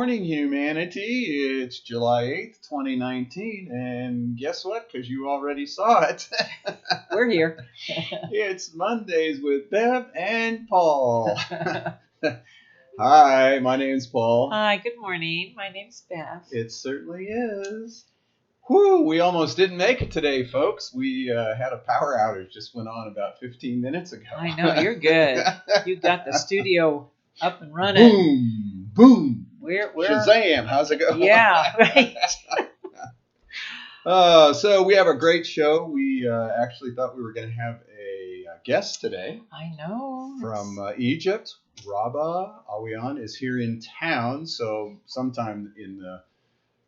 morning, humanity. It's July 8th, 2019, and guess what? Because you already saw it. We're here. It's Mondays with Bev and Paul. Hi, my name's Paul. Hi, good morning. My name's Bev. It certainly is. Whew, we almost didn't make it today, folks. We had a power outage, just went on about 15 minutes ago. I know, you're good. You got the studio up and running. Boom, boom. We're Shazam, how's it going? Yeah, right. So we have a great show. We actually thought we were going to have a guest today. I know. From Egypt. Raba Awyan is here in town, so sometime in the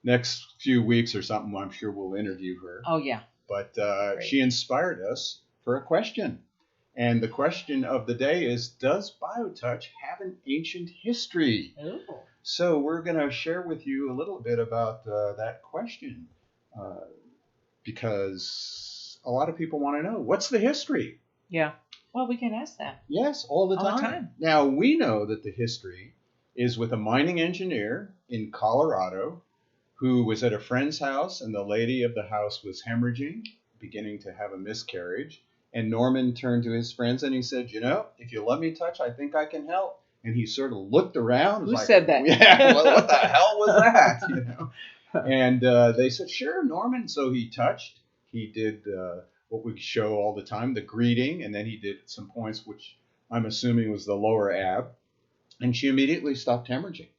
next few weeks or something, I'm sure we'll interview her. Oh, yeah. But she inspired us for a question. And the question of the day is, does BioTouch have an ancient history? Ooh. So we're going to share with you a little bit about that question because a lot of people want to know, what's the history? Yeah. Well, we can ask that. Yes, all the time. Now, we know that the history is with a mining engineer in Colorado who was at a friend's house, and the lady of the house was hemorrhaging, beginning to have a miscarriage. And Norman turned to his friends and he said, if you let me touch, I think I can help. And he sort of looked around. Who said that? Yeah, well, what the hell was that? And they said, sure, Norman. So he touched. He did what we show all the time, the greeting, and then he did some points, which I'm assuming was the lower ab. And she immediately stopped hemorrhaging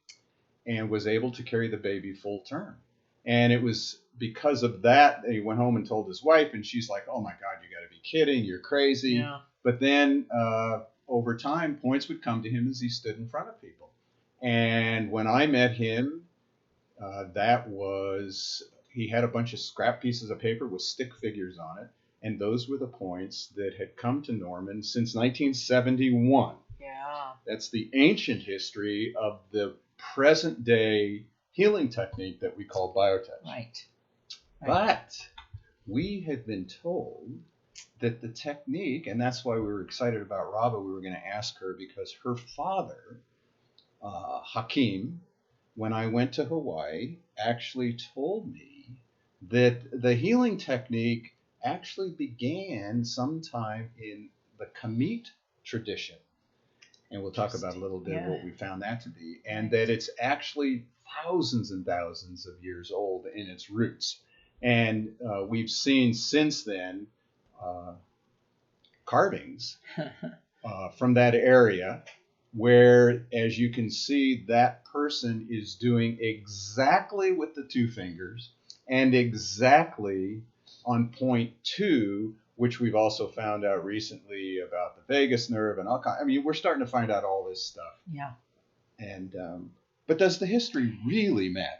and was able to carry the baby full term. And it was because of that, he went home and told his wife, and she's like, oh my God, you got to be kidding. You're crazy. Yeah. But then over time, points would come to him as he stood in front of people. And when I met him, he had a bunch of scrap pieces of paper with stick figures on it. And those were the points that had come to Norman since 1971. Yeah. That's the ancient history of the present day healing technique that we call BioTouch. Right. But we had been told that the technique, and that's why we were excited about Raba, we were going to ask her because her father, Hakeem, when I went to Hawaii, actually told me that the healing technique actually began sometime in the Kemet tradition. And we'll talk about a little bit of what we found that to be. And that it's actually thousands and thousands of years old in its roots. And we've seen since then carvings from that area where, as you can see, that person is doing exactly with the two fingers and exactly on point 2, which we've also found out recently about the vagus nerve and all kinds. I mean, we're starting to find out all this stuff. Yeah. And but does the history really matter?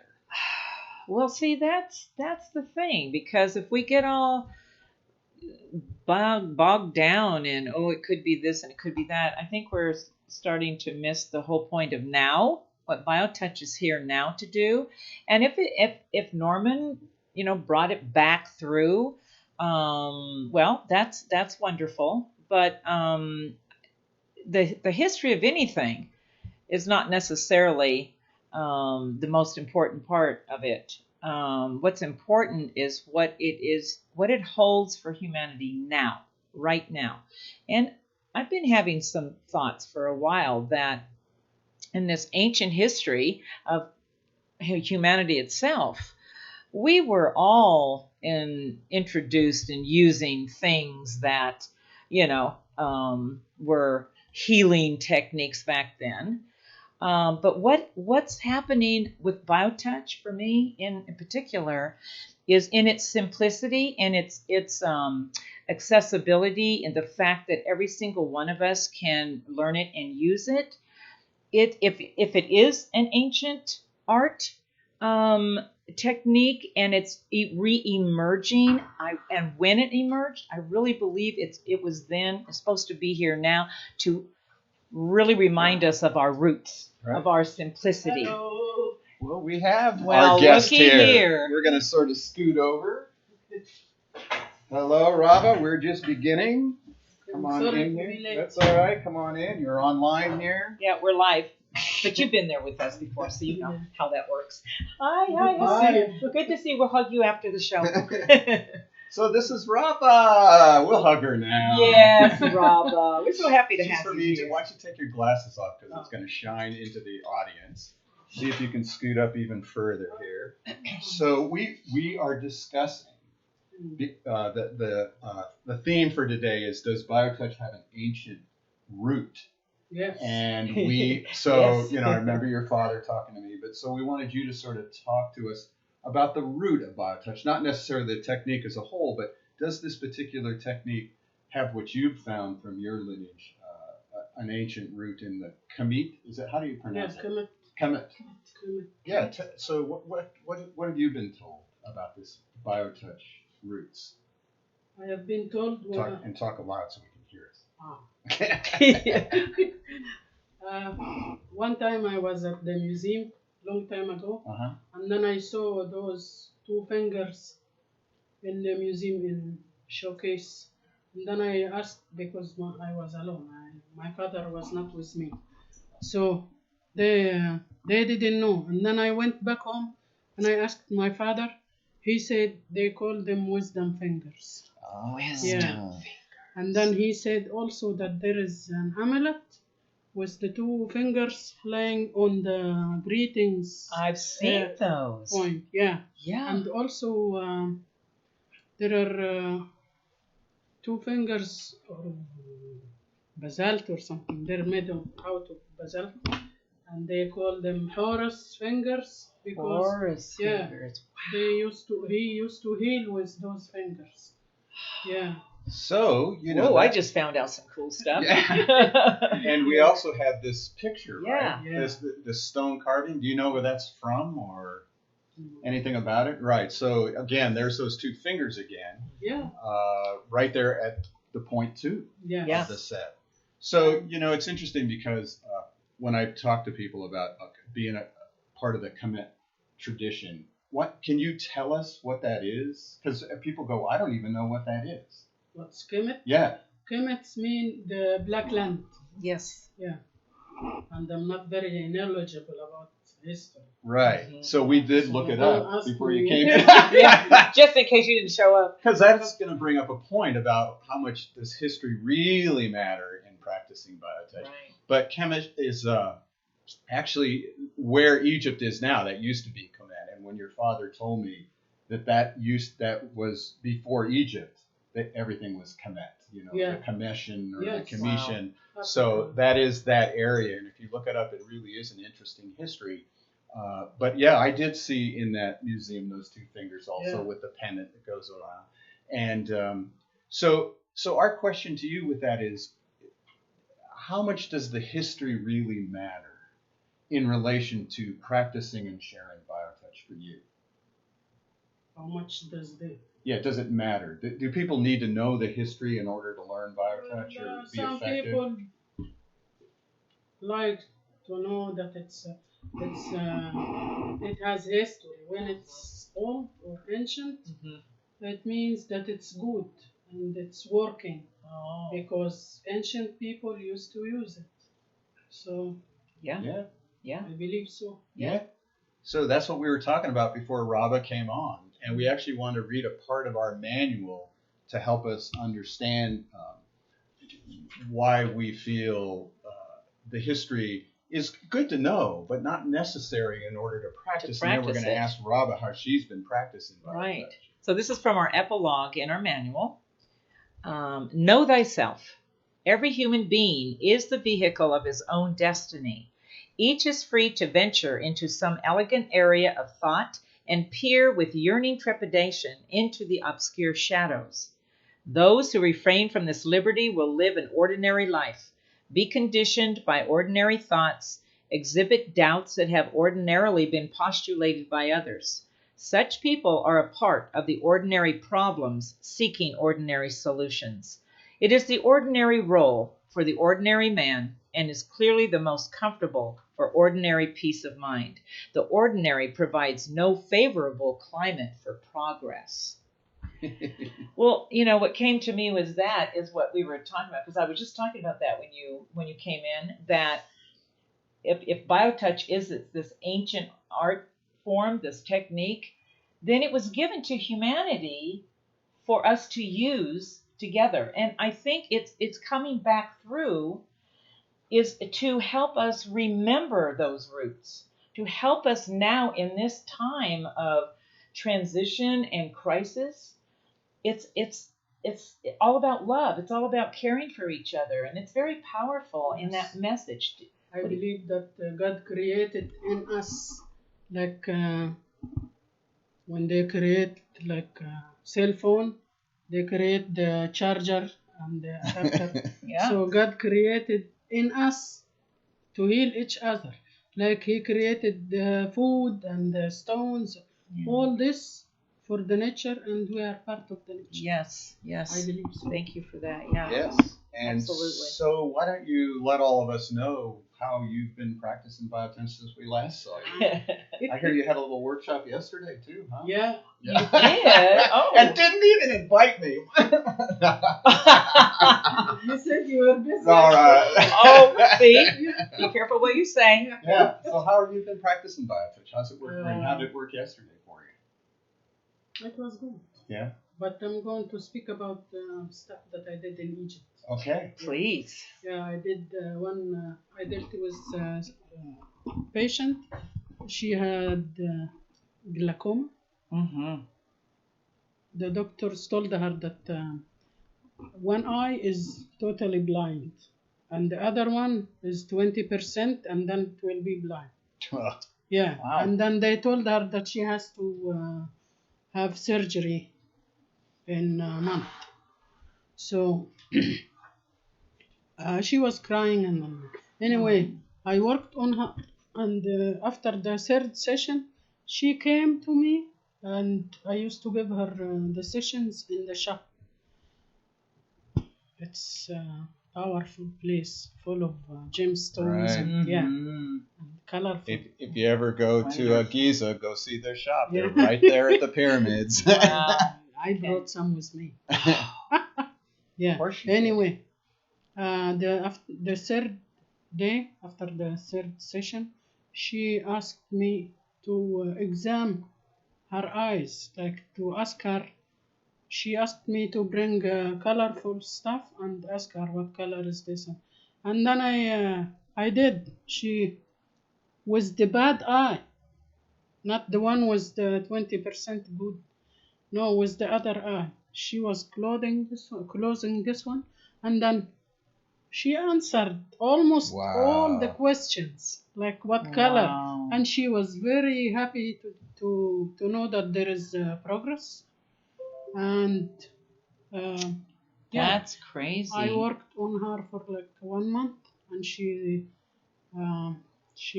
Well, see, that's the thing, because if we get all bogged down in, it could be this and it could be that, I think we're starting to miss the whole point of now, what BioTouch is here now to do. And if Norman, brought it back through, well, that's wonderful. But the history of anything is not necessarily the most important part of it. What's important is what it holds for humanity now, right now. And I've been having some thoughts for a while that in this ancient history of humanity itself, we were all introduced in using things that, were healing techniques back then. But what's happening with BioTouch for me in particular is in its simplicity and its accessibility, and the fact that every single one of us can learn it and use it. If it is an ancient art technique and it's re-emerging, and when it emerged, I really believe it was then, it's supposed to be here now to really remind us of our roots, right, of our simplicity. Hello. Well, we have our guest here. We're going to sort of scoot over. Hello, Raba. We're just beginning. Come on in here. That's all right. Come on in. You're online here. Yeah, we're live. But you've been there with us before, so you know Yeah. how that works. Hi, hi, Good to hi. see you. Good to see you. We'll hug you after the show. So this is Raba. We'll hug her now. Yes, Raba. We're so happy to She's have from you Egypt. here. Why don't you take your glasses off because it's going to shine into the audience. See if you can scoot up even further here. So we are discussing the theme for today is, does BioTouch have an ancient root? Yes. And we Yes. I remember your father talking to me, but so we wanted you to sort of talk to us about the root of BioTouch, not necessarily the technique as a whole, but does this particular technique have what you've found from your lineage, an ancient root in the Kemet? Is that, how do you pronounce Yeah, it? Kemet. Kemet. Yeah. So what have you been told about this BioTouch roots? I have been told. Talk aloud so we can hear it. One time I was at the museum, long time ago, and then I saw those two fingers in the museum in showcase. And then I asked, because I was alone, my father was not with me, so they didn't know. And then I went back home and I asked my father. He said they call them wisdom fingers. Oh, Yeah. And then he said also that there is an amulet with the two fingers flying on the greetings I've seen those. point. Yeah. Yeah. And also there are two fingers or basalt or something. They're made out of basalt, and they call them Horus fingers because Horus fingers. he used to heal with those fingers. Yeah. So, Whoa, I just found out some cool stuff. Yeah. And we also have this picture, right? Yeah. This stone carving. Do you know where that's from or anything about it? Right. So, again, there's those two fingers again. Yeah. Right there at the point 2 Yeah. of the set. So, it's interesting because when I talk to people about being a part of the Kemet tradition, what can you tell us what that is? Because people go, I don't even know what that is. What's Kemet? Yeah. Kemets mean the black land. Yes. Yeah. And I'm not very knowledgeable about history. Right. Mhm. So we did look it up Don't ask before me. you came in. Yeah. Just in case you didn't show up. Because that's going to bring up a point about how much does history really matter in practicing biotech. Right. But Kemet is actually where Egypt is now. That used to be Kemet. And when your father told me that was before Egypt, that everything was Kemet, Yeah. the Cometian or Yes. the Cometian. Wow. So that is that area. And if you look it up, it really is an interesting history. But yeah, I did see in that museum those two fingers also with the pendant that goes around. And so our question to you with that is, how much does the history really matter in relation to practicing and sharing BioTouch for you? How much does the... Yeah, does it matter? Do people need to know the history in order to learn BioTouch or be some effective? people like to know that it has history. When it's old or ancient, it means that it's good and it's working. Oh. Because ancient people used to use it. So Yeah. I believe so. Yeah. So that's what we were talking about before Raba came on. And we actually wanted to read a part of our manual to help us understand why we feel the history is good to know, but not necessary in order to practice. And then we're going to ask Raba how she's been practicing. Right. So this is from our epilogue in our manual. Know thyself. Every human being is the vehicle of his own destiny. Each is free to venture into some elegant area of thought and peer with yearning trepidation into the obscure shadows. Those who refrain from this liberty will live an ordinary life, be conditioned by ordinary thoughts, exhibit doubts that have ordinarily been postulated by others. Such people are a part of the ordinary problems seeking ordinary solutions. It is the ordinary role for the ordinary man and is clearly the most comfortable for ordinary peace of mind. The ordinary provides no favorable climate for progress. Well, what came to me was that is what we were talking about, because I was just talking about that when you came in, that if BioTouch is this ancient art form, this technique, then it was given to humanity for us to use together. And I think it's coming back through is to help us remember those roots, to help us now in this time of transition and crisis. It's all about love. It's all about caring for each other, and it's very powerful in that message. I believe that God created in us, like when they create like cell phone, they create the charger and the adapter. Yeah. So God created in us to heal each other. Like He created the food and the stones, all this for the nature, and we are part of the nature. Yes, yes. I believe so. Thank you for that. Yeah. Yes. And absolutely. so why don't you let all of us know how you've been practicing biotouch since we last saw you? I hear you had a little workshop yesterday too, huh? Yeah. You did? Oh. And didn't even invite me. You said you were busy. All right. Oh, see? Be careful what you say. Yeah. So how have you been practicing biotouch? How's it work? How did it work yesterday for you? It was good. Yeah. But I'm going to speak about stuff that I did in Egypt. Okay. Please. Yeah, I did one. I dealt with a patient. She had glaucoma. Mm-hmm. The doctors told her that one eye is totally blind, and the other one is 20%, and then it will be blind. Yeah. Wow. And then they told her that she has to have surgery in a month. So she was crying, and anyway, I worked on her, and after the third session, she came to me, and I used to give her the sessions in the shop. It's a powerful place, full of gemstones, Right. and yeah, Mm-hmm. and colorful. If you ever go to Giza, go see their shop. Yeah. They're right there at the pyramids. Wow. I brought some with me. Yeah. Of course you did. Anyway, the third day after the third session, she asked me to examine her eyes, like to ask her. She asked me to bring colorful stuff and ask her what color is this, and then I did. She with the bad eye, not the one with the 20% good. No, with the other eye. She was closing this one, and then she answered almost all the questions, like what color, Wow. and she was very happy to know that there is progress, and yeah, That's crazy. I worked on her for like 1 month, and she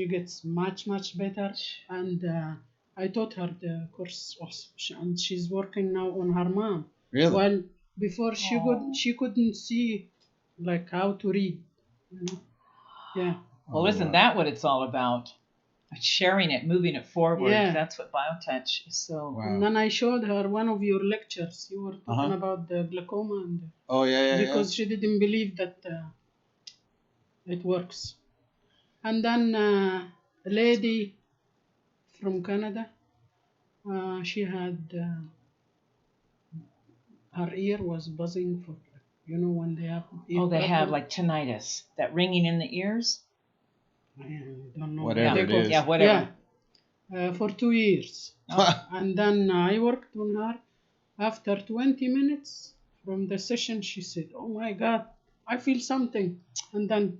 gets much better, and I taught her the course also, and she's working now on her mom. Really? Well, before she couldn't see like how to read, you know. Yeah. Well, isn't that what it's all about? Sharing it, moving it forward. Yeah. That's what BioTouch is so. Wow. And then I showed her one of your lectures. You were talking about the glaucoma, and Oh yeah. because she didn't believe that it works. And then a lady from Canada, she had her ear was buzzing for, you know, when they have ear Oh, they problem. have like tinnitus, that ringing in the ears. I don't know Whatever what they it call is. Yeah, whatever. Yeah, for 2 years. And then I worked on her. After 20 minutes from the session, she said, "Oh my God, I feel something." And then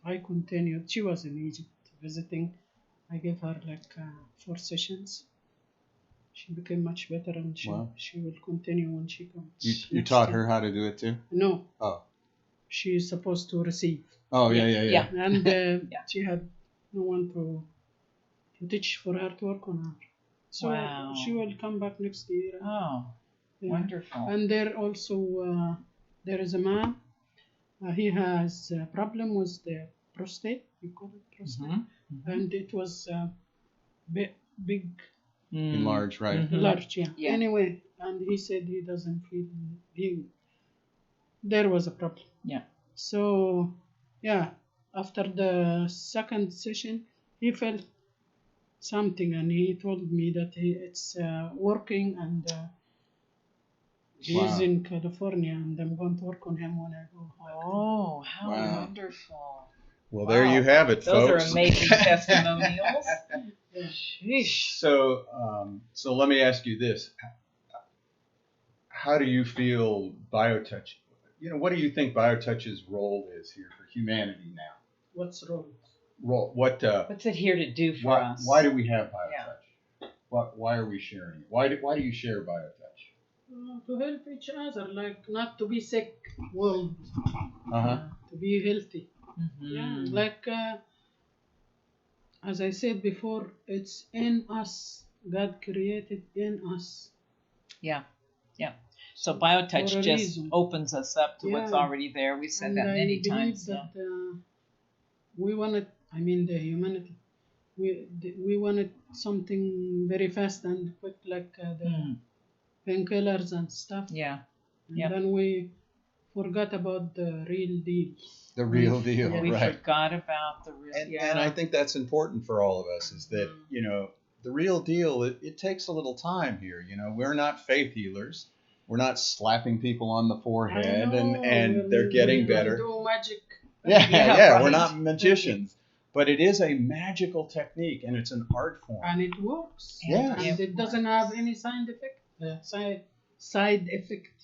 I continued. She was in Egypt visiting. I gave her like 4 sessions. She became much better, and she will continue when she comes. You taught her how to do it too? No. Oh. She's supposed to receive. Oh yeah. And she had no one to teach for her to work on her. So Wow. she will come back next year. Oh, Yeah. wonderful. And there also there is a man. He has a problem with the prostate. You call it prostate, and it was big, Enlarged, right? large. Yeah. Yeah. Anyway, and he said he doesn't feel there was a problem. Yeah. So yeah, after the second session, he felt something, and he told me that it's working, and he's in California, and I'm going to work on him when I go back. Oh, how wonderful. Well, there you have it, Those folks. are amazing testimonials. So let me ask you this. How do you feel BioTouch, what do you think BioTouch's role is here for humanity now? What's wrong? What's it here to do for us? Why do we have BioTouch? Why are we sharing it? Why do you share BioTouch? To help each other, like not to be sick, world, to be healthy. Mm-hmm. Yeah, like as I said before, it's in us. God created in us. Yeah. So BioTouch just opens us up to what's already there. We said that many times. That, we wanted, the humanity, we wanted something very fast and quick, like the painkillers and stuff. Yeah. And then we forgot about the real deal. The real deal, we right. forgot about the real deal. And I think that's important for all of us, is that, the real deal, it takes a little time here. We're not faith healers. We're not slapping people on the forehead and they're getting better. Do magic. Yeah, we're not magicians. But it is a magical technique, and it's an art form. And it works. Yeah. And it doesn't have any side effect.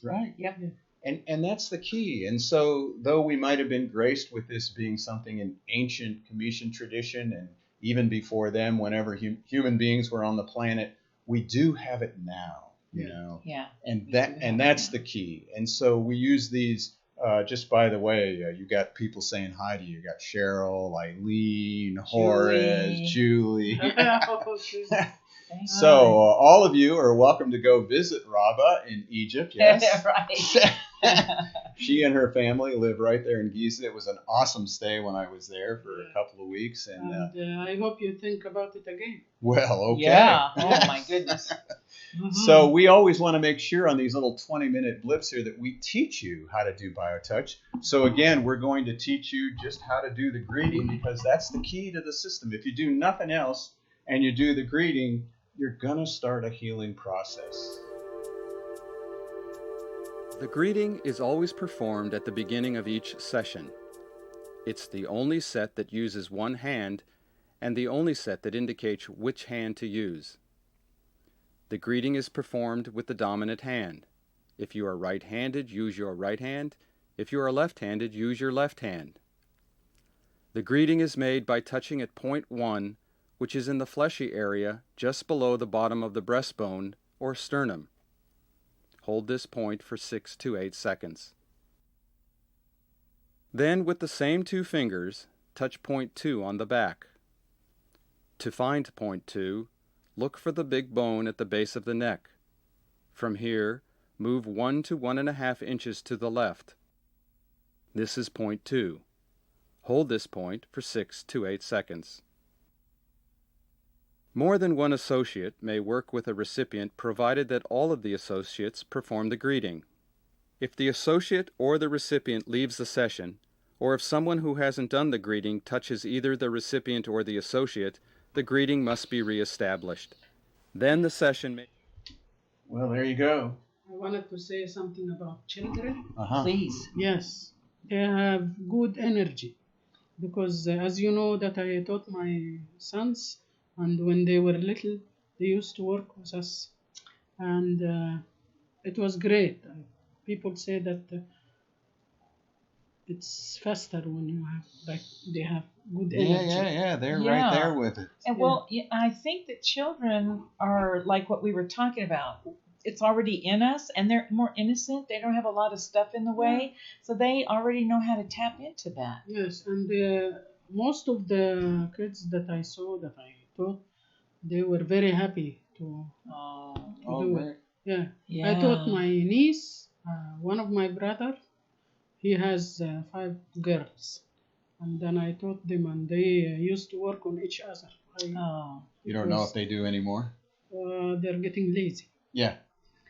Right. Yep. And that's the key. And so, though we might have been graced with this being something in ancient Comitian tradition, and even before them, whenever human beings were on the planet, we do have it now. Yeah. And that's the key. And so we use these. Just by the way, you got people saying hi to you. You got Cheryl, Eileen, Horace, Julie. So all of you are welcome to go visit Raba in Egypt. Yes, right. She and her family live right there in Giza. It was an awesome stay when I was there for a couple of weeks, and I hope you think about it again. Well, okay. Yeah. Oh my goodness. Mm-hmm. So we always want to make sure on these little 20-minute blips here that we teach you how to do BioTouch. So again, we're going to teach you just how to do the greeting, because that's the key to the system. If you do nothing else and you do the greeting, you're going to start a healing process. The greeting is always performed at the beginning of each session. It's the only set that uses one hand and the only set that indicates which hand to use. The greeting is performed with the dominant hand. If you are right-handed, use your right hand. If you are left-handed, use your left hand. The greeting is made by touching at point 1, which is in the fleshy area just below the bottom of the breastbone or sternum. Hold this point for 6 to 8 seconds. Then, with the same 2 fingers, touch point 2 on the back. To find point 2, look for the big bone at the base of the neck. From here, move 1 to 1.5 inches to the left. This is point 2. Hold this point for 6 to 8 seconds. More than one associate may work with a recipient, provided that all of the associates perform the greeting. If the associate or the recipient leaves the session, or if someone who hasn't done the greeting touches either the recipient or the associate, the greeting must be reestablished. Then the session may... Well, there you go. I wanted to say something about children. Please. Yes, they have good energy, because as you know that I taught my sons, and when they were little, they used to work with us, and it was great. People say that it's faster when you have, they have good energy. Yeah, they're right there with it. And I think that children are like what we were talking about. It's already in us, and they're more innocent. They don't have a lot of stuff in the way, so they already know how to tap into that. Yes, and most of the kids that I saw, that I taught, they were very happy to do it. Yeah. I taught my niece, one of my brother. He has 5 girls, and then I taught them, and they used to work on each other. You don't know if they do anymore? They're getting lazy. Yeah.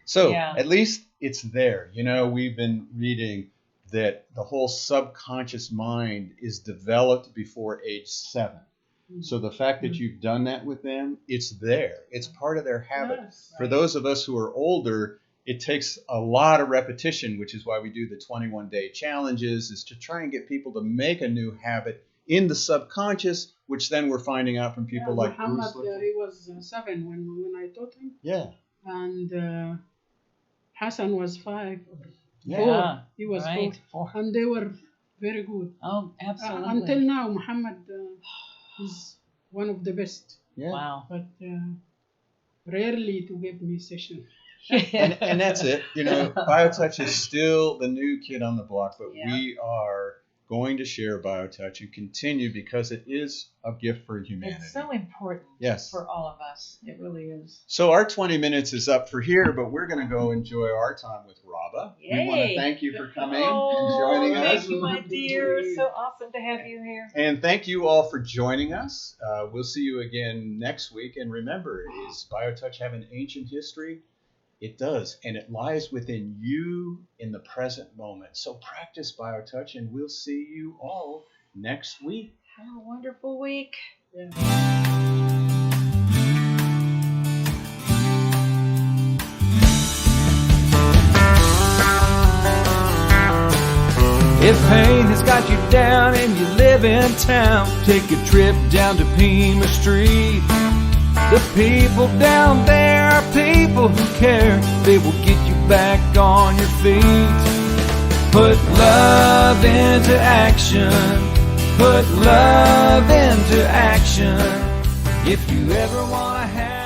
So at least it's there. We've been reading that the whole subconscious mind is developed before age 7. So the fact that you've done that with them, it's there. It's part of their habit. Yes. For those of us who are older, it takes a lot of repetition, which is why we do the 21-day challenges, is to try and get people to make a new habit in the subconscious, which then we're finding out from people like Muhammad, Bruce. he was 7 when I taught him. Yeah. And Hassan was 5. Yeah. 4. He was right. 4. And they were very good. Oh, absolutely. Until now, Muhammad is one of the best. Yeah. Wow. But rarely to give me session. And that's it. You know, BioTouch is still the new kid on the block, but Yeah. we are going to share BioTouch and continue because it is a gift for humanity. It's so important Yes. for all of us. It really is. So our 20 minutes is up for here, but we're going to go enjoy our time with Raba. We want to Yay. thank you for coming Oh, and joining us. thank you, my dear. So awesome to have you here. And thank you all for joining us. We'll see you again next week. And remember, does BioTouch have an ancient history? It does. And it lies within you in the present moment. So practice BioTouch, and we'll see you all next week. Have a wonderful week. Yeah. If pain has got you down and you live in town, take a trip down to Pima Street. The people down there are people who care. They will get you back on your feet. Put love into action. Put love into action. If you ever want to have